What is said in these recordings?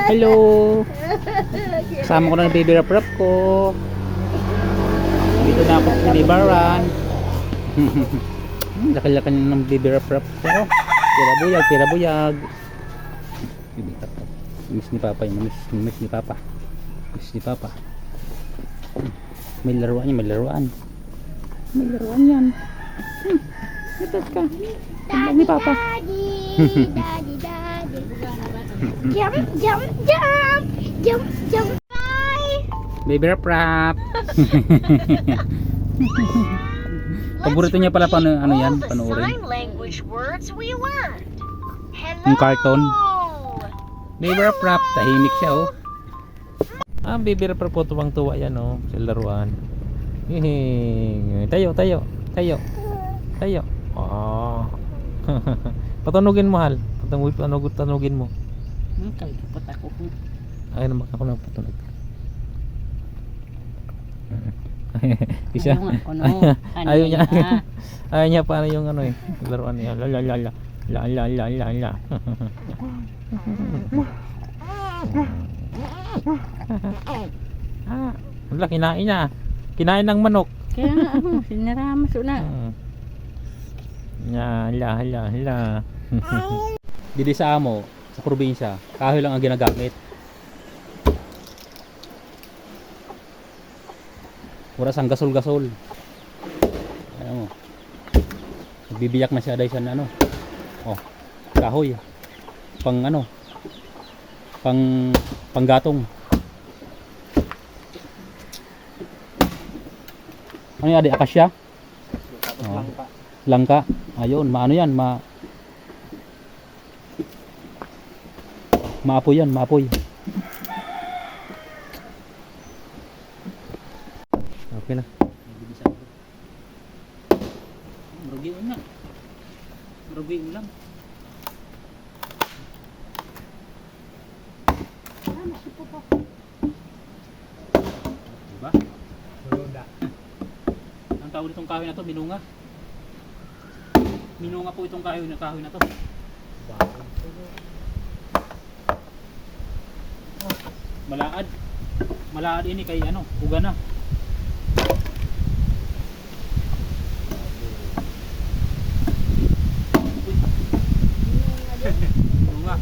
Hello. Kasama ko na ng baby rap ko. Dito na ako sa libaran. Laki-laki ng baby rap ko. Tira buyag. Miss ni Papa yun. Miss ni Papa. Miss ni Papa. May laruan yan, may laruan. May laruan yan. Ito ka. Tingnan ni Papa. Daddy. Jump. Bye. Baby rap. Paborito niya pala ano yan, panoorin. Sign language words we learned. Hello. Yung cartoon. Baby rap, tahimik siya oh. Baby rap po tuwang-tuwa yan oh, sa laruan. Tayo. Oh. Patunugin mo hal. Patunugin mo. Kaya dapat ako. Ay naman ako nang patunog. Isa. Ayaw niya. Ayaw niya paano yung ano eh. Laruan niya. La. Wala, kinain niya. Kinain ng manok. Kaya nga ako, sinaramas na. Hala. Dili sa amo, sa probinsya, kahoy lang ang ginagamit. Wala sang gasol-gasol. Ayan mo. Nagbibiyak na siya dahil sa ano. Oh, kahoy. Panggatong. Ano yan, akasya? Oh. Langka. Ayun, maano yan, maapoy yan, maapoy. Okay na. Marugi mo na. Marugi mo lang. Diba? Ang tawag nitong kahoy na to, minunga. Minunga po itong kahoy na to. Malaad ini kay ano, uga na. Minunga.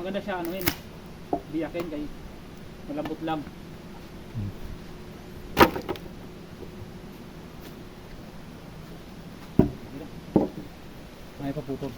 Maganda siya ano yun, biyakin kay malambot lang. May paputol.